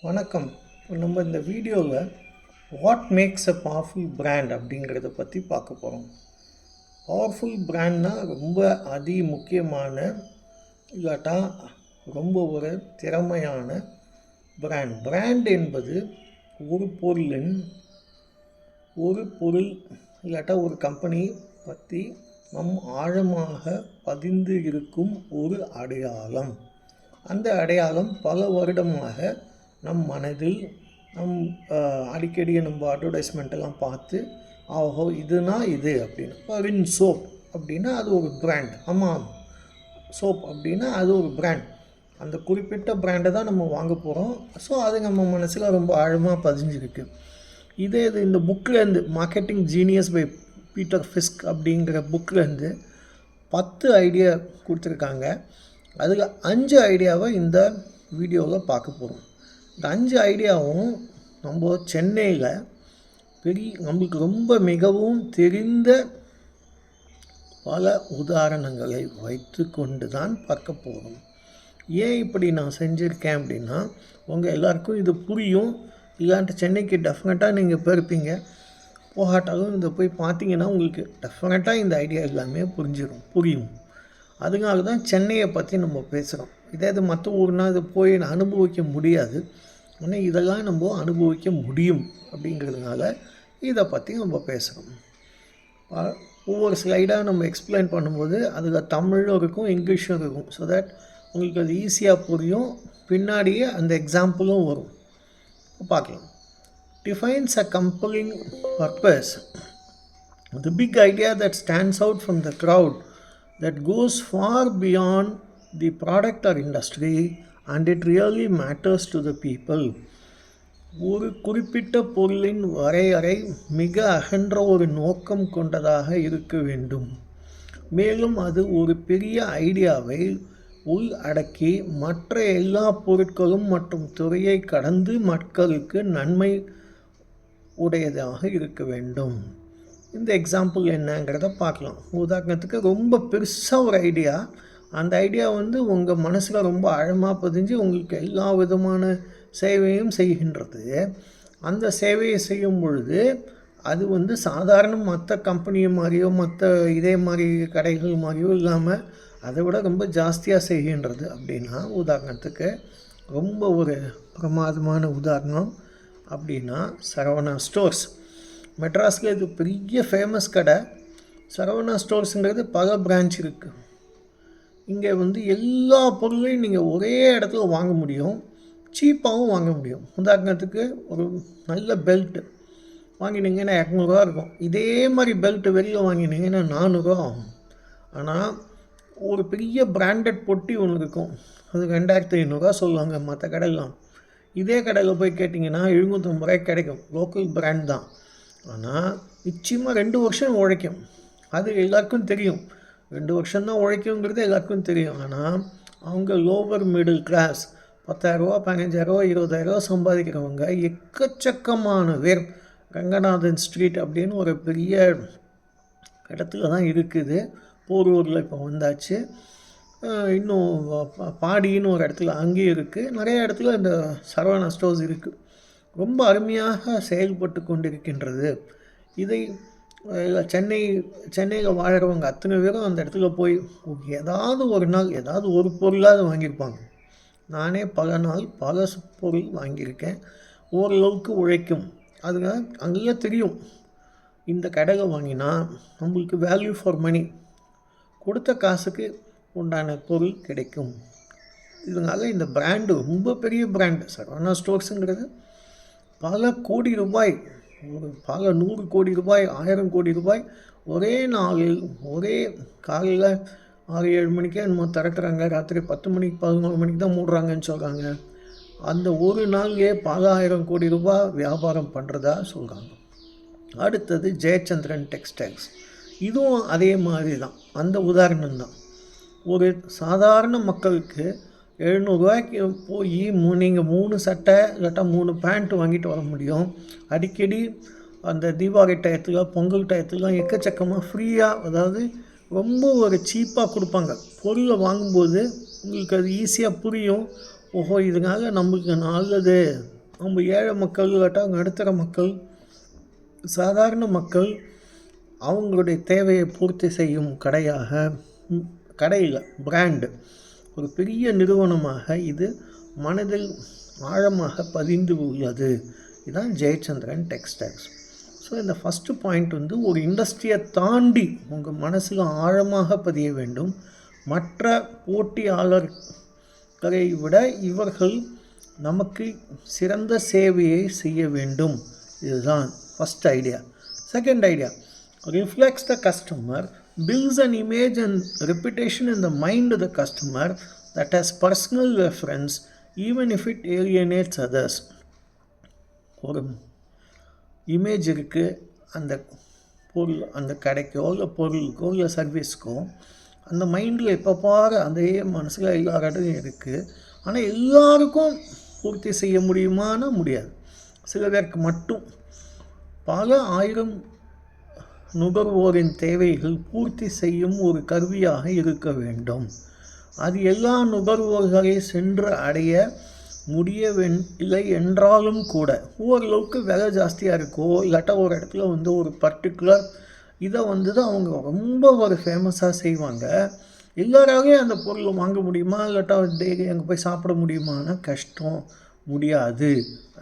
வணக்கம். இப்போ நம்ம இந்த வீடியோவில் what makes a powerful brand அப்படிங்கிறத பற்றி பார்க்க போகிறோம். பவர்ஃபுல் பிராண்ட்னா ரொம்ப முக்கியமான இல்லாட்டா ரொம்ப ஒரு திறமையான பிராண்ட் என்பது ஒரு பொருள் இல்லாட்டா ஒரு கம்பெனி பற்றி நம் ஆழமாக பதிந்து இருக்கும் ஒரு அடையாளம். அந்த அடையாளம் பல வருடமாக நம் மனதில் அடிக்கடி நம்ம அட்வர்டைஸ்மெண்ட்டெல்லாம் பார்த்து ஆஹோ இதுனா இது அப்படின்னு. இப்போ ரின் சோப் அப்படின்னா அது ஒரு பிராண்ட். ஆமாம், சோப் அப்படின்னா அது ஒரு பிராண்ட். அந்த குறிப்பிட்ட பிராண்டை தான் நம்ம வாங்க போகிறோம். ஸோ அது நம்ம மனசில் ரொம்ப ஆழமாக பதிஞ்சிருக்கு. இது இந்த புக்கிலேருந்து மார்க்கெட்டிங் ஜீனியஸ் பை பீட்டர் ஃபிஸ்க் அப்படிங்கிற புக்கிலேருந்து 10 ஐடியா கொடுத்துருக்காங்க. அதில் 5 ஐடியாவை இந்த வீடியோவில் பார்க்க போகிறோம். இந்த 5 ஐடியாவும் நம்ம சென்னையில் நம்மளுக்கு ரொம்ப மிகவும் தெரிந்த பல உதாரணங்களை வைத்து கொண்டு தான் பார்க்க போகிறோம். ஏன் இப்படி நான் செஞ்சுருக்கேன் அப்படின்னா, உங்கள் எல்லாருக்கும் இது புரியும். இல்லாண்ட்டு சென்னைக்கு டெஃபினட்டாக நீங்கள் போயிருப்பீங்க. போகாட்டாலும் இதை போய் பார்த்தீங்கன்னா உங்களுக்கு டெஃபினட்டாக இந்த ஐடியா எல்லாமே புரியும். அதனால தான் சென்னையை பற்றி நம்ம பேசுகிறோம். இது மற்ற ஊர்னால் இதை போய் அனுபவிக்க முடியாது. ஆனால் இதெல்லாம் நம்ம அனுபவிக்க முடியும் அப்படிங்கிறதுனால இதை பற்றி நம்ம பேசுகிறோம். ஒவ்வொரு ஸ்லைடாக நம்ம எக்ஸ்பிளைன் பண்ணும்போது அதில் தமிழும் இருக்கும், இங்கிலீஷும் இருக்கும். ஸோ தட் உங்களுக்கு அது ஈஸியாக புரியும். பின்னாடியே அந்த எக்ஸாம்பிளும் வரும். பார்க்கலாம். Defines a compelling purpose. The big idea that stands out from the crowd, that goes far beyond the product or industry, and it really matters to the people. ஒரு குறிப்பிட்ட பொருளின் வரையறை மிக அகன்ற ஒரு நோக்கம் கொண்டதாக இருக்க வேண்டும். மேலும் அது ஒரு பெரிய ஐடியாவை உள் அடக்கி மற்ற எல்லா பொருட்களும் மற்றும் துறையை கடந்து மக்களுக்கு நன்மை உடையதாக இருக்க வேண்டும். இந்த எக்ஸாம்பிள் என்னங்கிறத பார்க்கலாம். உதாரணத்துக்கு ரொம்ப பெருசாக ஒரு ஐடியா, அந்த ஐடியா உங்கள் மனசில் ரொம்ப ஆழமாக பதிஞ்சு உங்களுக்கு எல்லா விதமான சேவையும் செய்கின்றது. அந்த சேவையை செய்யும் பொழுது அது சாதாரண மற்ற கம்பெனி மாதிரியோ மற்ற இதே மாதிரி கடைகள் மாதிரியோ இல்லாமல் அதை விட ரொம்ப ஜாஸ்தியாக செய்கின்றது. அப்படின்னா உதாரணத்துக்கு ரொம்ப ஒரு பிரமாதமான உதாரணம் அப்படின்னா சரவணா ஸ்டோர்ஸ். மெட்ராஸில் இது பெரிய ஃபேமஸ் கடை. சரவணா ஸ்டோர்ஸுங்கிறது பல பிரான்ச் இருக்குது. இங்கே எல்லா பொருளையும் நீங்கள் ஒரே இடத்துல வாங்க முடியும், சீப்பாகவும் வாங்க முடியும். உதாரணத்துக்கு ஒரு நல்ல பெல்ட்டு வாங்கினீங்கன்னா 200 இருக்கும். இதே மாதிரி பெல்ட்டு வெளியில் வாங்கினீங்கன்னா 400 ஆகும். ஆனால் ஒரு பெரிய பிராண்டட் பொட்டி ஒன்று இருக்கும், அது 2500 சொல்லுவாங்க மற்ற கடையெல்லாம். இதே கடையில் போய் கேட்டிங்கன்னா 750 கிடைக்கும். லோக்கல் பிராண்ட் தான். ஆனால் நிச்சயமாக 2 வருஷம் உழைக்கும். அது எல்லாருக்கும் தெரியும். 2 வருஷம்தான் உழைக்குங்கிறது எல்லாருக்கும் தெரியும். ஆனால் அவங்க லோவர் மிடில் கிளாஸ் 10,000 15,000 20,000 சம்பாதிக்கிறவங்க எக்கச்சக்கமான பேர் ரங்கநாதன் ஸ்ட்ரீட் அப்படின்னு ஒரு பெரிய இடத்துல தான் இருக்குது. போரூரில் இப்போ வந்தாச்சு. இன்னும் பாடின்னு ஒரு இடத்துல அங்கேயும் இருக்குது. நிறைய இடத்துல இந்த சரவணா ஸ்டோர்ஸ் இருக்குது. ரொம்ப அருமையாக செயல்பட்டு கொண்டிருக்கின்றது. இதை சென்னையில் வாழ்கிறவங்க அத்தனை பேரும் அந்த இடத்துல போய் ஏதாவது ஒரு நாள் ஏதாவது ஒரு பொருளாவது வாங்கியிருப்பாங்க. நானே பல நாள் பல பொருள் வாங்கியிருக்கேன். ஓரளவுக்கு உழைக்கும். அதுங்க அங்கேயே தெரியும், இந்த கடையில் வாங்கினா நம்மளுக்கு வேல்யூ ஃபார் மணி, கொடுத்த காசுக்கு உண்டான பொருள் கிடைக்கும். இதனால இந்த பிராண்டு ரொம்ப பெரிய பிராண்டு. சரவணா ஸ்டோர்ஸுங்கிறது பல கோடி ரூபாய், பல 100 கோடி ரூபாய் 1000 கோடி ரூபாய் ஒரே நாளில் ஒரே காலையில் 6-7 மணிக்கே நம்ம திறக்கிறாங்க. ராத்திரி 10 மணிக்கு 11 மணிக்கு தான் மூடுறாங்கன்னு சொல்கிறாங்க. அந்த ஒரு நாள்லேயே பல 1000 கோடி ரூபாய் வியாபாரம் பண்ணுறதா சொல்கிறாங்க. அடுத்தது ஜெயச்சந்திரன் டெக்ஸ்டைல்ஸ். இதுவும் அதே மாதிரி தான். அந்த உதாரணம் தான். ஒரு சாதாரண மக்களுக்கு 700 ரூபாய்க்கு போய் நீங்கள் 3 சட்டை இல்லாட்டா 3 பேண்ட் வாங்கிட்டு வர முடியும். அடிக்கடி அந்த தீபாவளி டயத்தில் பொங்கல் டயத்துலாம் எக்கச்சக்கமாக ஃப்ரீயாக, அதாவது ரொம்ப ஒரு சீப்பாக கொடுப்பாங்க. பொருளை வாங்கும்போது உங்களுக்கு அது ஈஸியாக புரியும். ஓஹோ இதனால் நம்மளுக்கு நல்லது, நம்ம ஏழை மக்கள் இல்லாட்டா நடுத்தர மக்கள், சாதாரண மக்கள் அவங்களுடைய தேவையை பூர்த்தி செய்யும் கடையில் பிராண்டு ஒரு பெரிய நிறுவனமாக இது மனதில் ஆழமாக பதிந்து உள்ளது. இதுதான் ஜெயச்சந்திரன் டெக்ஸ்டைல்ஸ். ஸோ இந்த ஃபஸ்ட்டு பாயிண்ட் வந்து ஒரு இண்டஸ்ட்ரியை தாண்டி உங்கள் மனசில் ஆழமாக பதிய வேண்டும். மற்ற போட்டியாளர்களை விட இவர்கள் நமக்கு சிறந்த சேவையை செய்ய வேண்டும். இதுதான் first idea. Second idea, reflects the customer, builds an image and reputation in the mind of the customer that has personal reference even if it alienates others. ஒரு இமேஜ் இருக்குது அந்த பொருள், அந்த கடைக்கோ இல்லை பொருளுக்கோ இல்லை சர்வீஸ்க்கோ, அந்த மைண்டில் எப்போ பாரு அதே மனசில் எல்லார்டையும் இருக்குது. ஆனால் எல்லாருக்கும் பூர்த்தி செய்ய முடியுமானா முடியாது. சில பேருக்கு மட்டும். பல ஆயிரம் நுகர்வோரின் தேவைகள் பூர்த்தி செய்யும் ஒரு கருவியாக இருக்க வேண்டும். அது எல்லா நுகர்வோர்களை சென்று அடைய முடியவில்லை என்றாலும் கூட ஓரளவுக்கு விலை ஜாஸ்தியாக இருக்கோ இல்லாட்டா ஒரு இடத்துல வந்து ஒரு பர்டிகுலர் இதை வந்து தான் அவங்க ரொம்ப ஒரு ஃபேமஸாக செய்வாங்க. எல்லாராலையும் அந்த பொருளை வாங்க முடியுமா இல்லாட்டா டெய்லி அங்கே போய் சாப்பிட முடியுமானா கஷ்டம், முடியாது.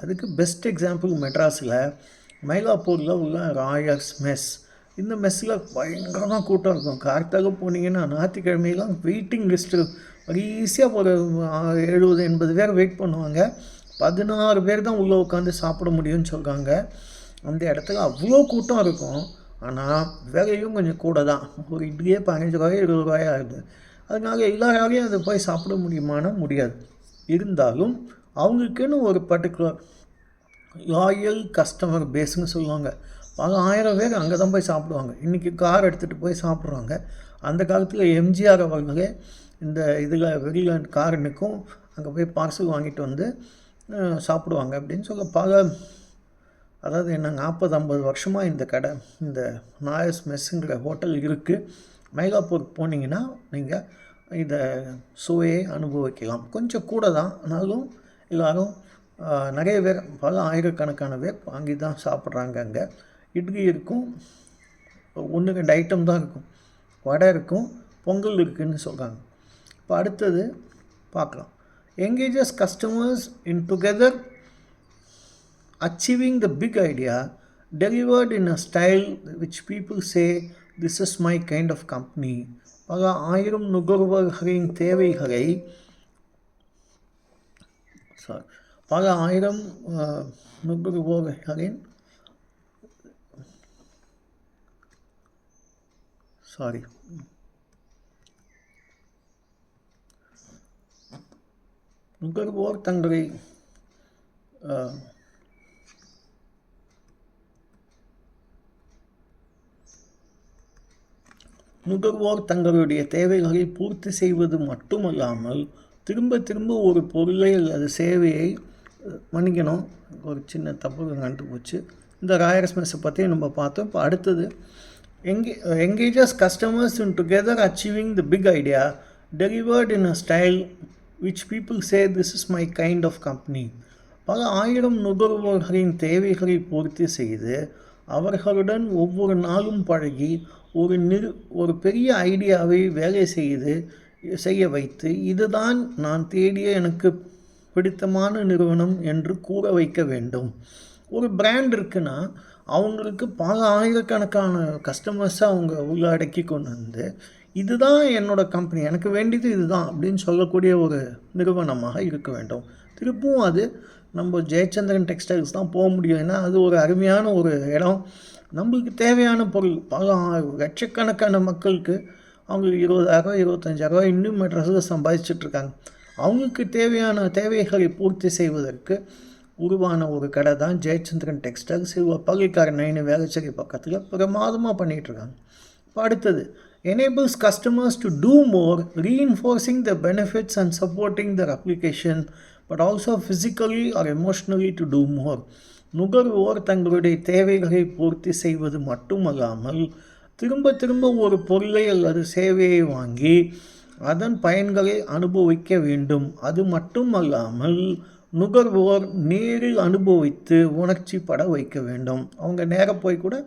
அதுக்கு பெஸ்ட் எக்ஸாம்பிள் மெட்ராஸில் மயிலாப்பூரில் உள்ள ராயர்ஸ் மெஸ். இந்த மெஸ்ஸில் பயங்கரமாக கூட்டம் இருக்கும். கார்த்தால போனீங்கன்னா ஞாயிற்றுக்கிழமையெல்லாம் வெயிட்டிங் லிஸ்ட்டு ஈஸியாக ஒரு 70-80 பேர் வெயிட் பண்ணுவாங்க. 16 பேர் தான் உள்ளே உட்காந்து சாப்பிட முடியும்னு சொல்கிறாங்க. அந்த இடத்துல அவ்வளோ கூட்டம் இருக்கும். ஆனால் விலையும் கொஞ்சம் கூட தான். ஒரு இட்லியே 15 ரூபாய் 20 ரூபாய் ஆகுது. அதனால எல்லாராலையும் அதை போய் சாப்பிட முடியுமானா முடியாது. இருந்தாலும் அவங்களுக்குன்னு ஒரு பர்டிகுலர் லாயல் கஸ்டமர் பேஸ்ன்னு சொல்லுவாங்க. பல 1000 பேர் அங்கே தான் போய் சாப்பிடுவாங்க. இன்றைக்கி கார் எடுத்துகிட்டு போய் சாப்பிட்றாங்க. அந்த காலத்தில் எம்ஜிஆர் அவர்களே இந்த இதில் வெளியில் காரனுக்கும் அங்கே போய் பார்சல் வாங்கிட்டு வந்து சாப்பிடுவாங்க அப்படின்னு சொல்ல அதாவது என்ன 40-50 வருஷமாக இந்த கடை, இந்த நாயர்ஸ் மெஸ்ஸுங்கிற ஹோட்டல் இருக்குது. மயிலாப்பூர் போனீங்கன்னா நீங்கள் இதை சுவையை அனுபவிக்கலாம். கொஞ்சம் கூட தான், ஆனாலும் எல்லோரும் நிறைய பேர் பல ஆயிரக்கணக்கான பேர் வாங்கி தான் சாப்பிட்றாங்க. அங்கே இட்லி இருக்கும், 1-2 ஐட்டம் தான் இருக்கும், வடை இருக்கும், பொங்கல் இருக்குதுன்னு சொல்கிறாங்க. இப்போ அடுத்தது பார்க்கலாம். engages customers in together achieving the big idea delivered in a style which people say this is my kind of company. பல ஆயிரம் நுகர்வோர்களின் தேவைகளை பல ஆயிரம் நுகர்வோர்களின் நுகர்வோர் தங்களை தங்களுடைய தேவைகளை பூர்த்தி செய்வது மட்டுமல்லாமல் திரும்ப திரும்ப ஒரு பொருளை அல்லது சேவையை மன்னிக்கணும், ஒரு சின்ன தப்பு கண்டுபிடிச்சு இந்த ராயர்ஸ் மெஸ்ஸை பற்றி நம்ம பார்த்தோம். இப்போ அடுத்தது engages customers in together achieving the big idea delivered in a style which people say this is my kind of company. பல ஆயிரம் நுகர்வோர்களின் தேவைகளை பூர்த்தி செய்து அவர்களுடன் ஒவ்வொரு நாளும் பழகி ஒரு பெரிய ஐடியாவை வேலை செய்ய வைத்து இதுதான் நான் தேடிய எனக்கு பிடித்தமான நிறுவனம் என்று கூற வைக்க வேண்டும். ஒரு பிராண்ட் இருக்குன்னா அவங்களுக்கு பல ஆயிரக்கணக்கான கஸ்டமர்ஸை அவங்க உள்ளடக்கி கொண்டு வந்து இதுதான் என்னோடய கம்பெனி, எனக்கு வேண்டியது இதுதான் அப்படின்னு சொல்லக்கூடிய ஒரு நிறுவனமாக இருக்க வேண்டும். திருப்பும் அது நம்ம ஜெயச்சந்திரன் டெக்ஸ்டைல்ஸ் தான் போக முடியும். ஏன்னா அது ஒரு அருமையான ஒரு இடம். நம்மளுக்கு தேவையான பொருள் பல லட்சக்கணக்கான மக்களுக்கு அவங்களுக்கு 20,000 25,000 இன்னும் மெட்ராஸில் சம்பாதிச்சிட்ருக்காங்க. அவங்களுக்கு தேவையான தேவைகளை பூர்த்தி செய்வதற்கு உருவான ஒரு கடை தான் ஜெயச்சந்திரன் டெக்ஸ்டைல்ஸ். பள்ளிக்கார 9 வேளச்சேரி பக்கத்தில் பிரமாதமாக பண்ணிகிட்ருக்காங்க. இப்போ அடுத்தது enables customers to do more, reinforcing the benefits and supporting their application, but also physically or emotionally to do more. நுகர்வோர் தங்களுடைய தேவைகளை பூர்த்தி செய்வது மட்டுமல்லாமல் திரும்ப திரும்ப ஒரு பொருளை அல்லது சேவையை வாங்கி அதன் பயன்களை அனுபவிக்க வேண்டும். அது மட்டுமல்லாமல் நுகர்வோர் நேரில் அனுபவித்து உணர்ச்சி பட வைக்க வேண்டும். அவங்க நேராக போய் கூட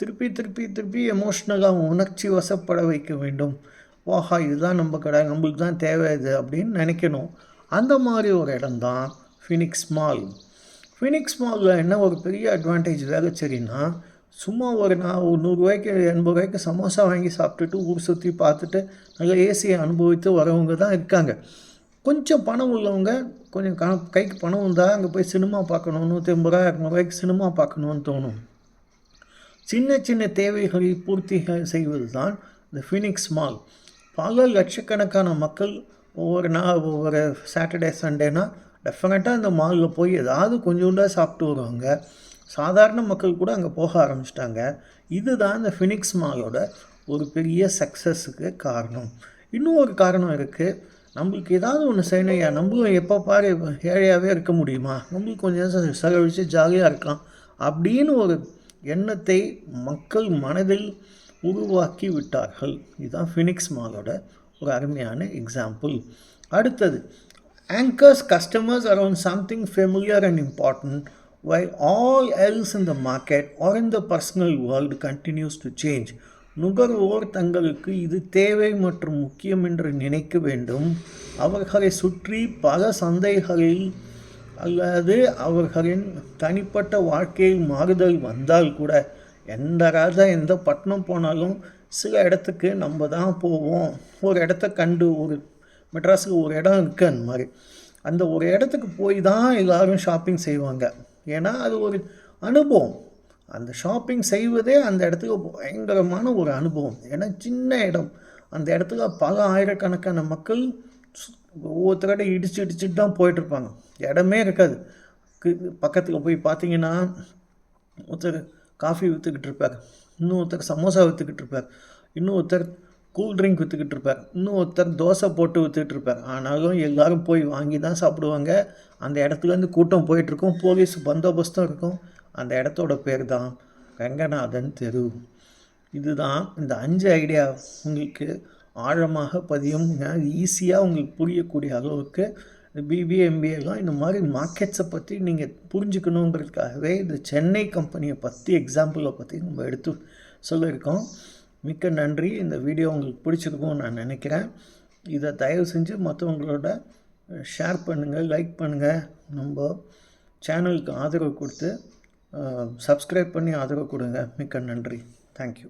திருப்பி திருப்பி திருப்பி எமோஷ்னலாக உணர்ச்சி வசப்பட வைக்க வேண்டும். ஓஹா இதுதான் நம்ம கடை, நம்மளுக்கு தான் தேவை இது அப்படின்னு நினைக்கணும். அந்த மாதிரி ஒரு இடம் தான் ஃபினிக்ஸ் மால். ஃபினிக்ஸ் மாலில் என்ன ஒரு பெரிய அட்வான்டேஜ் வேலை சரின்னா, சும்மா ஒரு 100 ரூபாய்க்கு 80 ரூபாய்க்கு சமோசா வாங்கி சாப்பிட்டுட்டு ஊர் சுற்றி பார்த்துட்டு நல்ல ஏசியை அனுபவித்து வரவங்க தான் இருக்காங்க. கொஞ்சம் பணம் உள்ளவங்க, கொஞ்சம் கைக்கு பணம் இருந்தால் அங்கே போய் சினிமா பார்க்கணும், 150 ரூபா 200 ரூபாய்க்கு சினிமா பார்க்கணுன்னு தோணும். சின்ன சின்ன தேவைகளை பூர்த்தி செய்வது தான் இந்த ஃபினிக்ஸ் மால். பல லட்சக்கணக்கான மக்கள் ஒவ்வொரு சாட்டர்டே சண்டேனா டெஃபினட்டாக இந்த மாலில் போய் ஏதாவது கொஞ்சோண்டாக சாப்பிட்டு வருவாங்க. சாதாரண மக்கள் கூட அங்கே போக ஆரம்பிச்சிட்டாங்க. இதுதான் இந்த ஃபினிக்ஸ் மாலோட ஒரு பெரிய சக்ஸஸுக்கு காரணம். இன்னும் ஒரு காரணம் இருக்குது. நம்மளுக்கு ஏதாவது ஒன்று செய்யணையா, நம்மளும் எப்போ பாரு ஏழையாகவே இருக்க முடியுமா, நம்மளுக்கு கொஞ்சம் செலவழித்து ஜாலியாக இருக்கலாம் அப்படின்னு ஒரு எண்ணத்தை மக்கள் மனதில் உருவாக்கி விட்டார்கள். இதுதான் ஃபினிக்ஸ் மாலோட ஒரு அருமையான எக்ஸாம்பிள். அடுத்தது, anchors customers around something familiar and important while all else in the market or in the personal world continues to change. நுகர்வோர் தங்களுக்கு இது தேவை மற்றும் முக்கியம் என்று நினைக்க வேண்டும். அவர்களை சுற்றி பல சந்தைகளில் அல்லது அவர்களின் தனிப்பட்ட வாழ்க்கையில் மாறுதல் வந்தால் கூட, எந்த பட்டணம் போனாலும் சில இடத்துக்கு நம்ம தான் போவோம். ஒரு இடத்த கண்டு, ஒரு மெட்ராஸுக்கு ஒரு இடம் இருக்குது, அந்த மாதிரி அந்த ஒரு இடத்துக்கு போய் தான் எல்லோரும் ஷாப்பிங் செய்வாங்க. ஏன்னா அது ஒரு அனுபவம். அந்த ஷாப்பிங் செய்வதே அந்த இடத்துக்கு பயங்கரமான ஒரு அனுபவம். ஏன்னா சின்ன இடம், அந்த இடத்துல பல ஆயிரக்கணக்கான மக்கள் ஒவ்வொருத்தரோட இடிச்சுட்டு தான் போயிட்டுருப்பாங்க. இடமே இருக்காது. பக்கத்தில் போய் பார்த்தீங்கன்னா ஒருத்தர் காஃபி விற்றுக்கிட்டு இருப்பார், இன்னொருத்தர் சமோசா விற்றுக்கிட்டு இருப்பார், இன்னொருத்தர் கூல்ட்ரிங்க் விற்றுக்கிட்டு இருப்பார், இன்னொருத்தர் தோசை போட்டு விற்றுக்கிட்டு இருப்பார். ஆனாலும் எல்லோரும் போய் வாங்கி தான் சாப்பிடுவாங்க. அந்த இடத்துலேருந்து கூட்டம் போயிட்டுருக்கும், போலீஸ் பந்தோபஸ்தும் இருக்கும். அந்த இடத்தோட பேர் தான் ரங்கநாதன் தெரு. இதுதான் இந்த 5 ஐடியா உங்களுக்கு ஆழமாக பதியும், ஈஸியாக உங்களுக்கு புரியக்கூடிய அளவுக்கு பிபிஏ எம்பிஏலாம் இந்த மாதிரி மார்க்கெட்ஸை பற்றி நீங்கள் புரிஞ்சுக்கணுங்கிறதுக்காகவே இந்த சென்னை கம்பெனியை பற்றி எக்ஸாம்பிளை பற்றி நம்ம எடுத்து சொல்லியிருக்கோம். மிக்க நன்றி. இந்த வீடியோ உங்களுக்கு பிடிச்சிருக்கும்னு நான் நினைக்கிறேன். இதை தயவு செஞ்சு மற்றவங்களோட ஷேர் பண்ணுங்கள், லைக் பண்ணுங்கள். நம்ம சேனலுக்கு ஆதரவு கொடுத்து சப்ஸ்கிரைப் பண்ணி ஆதரவு கொடுங்க. மிக்க நன்றி. தேங்க்யூ.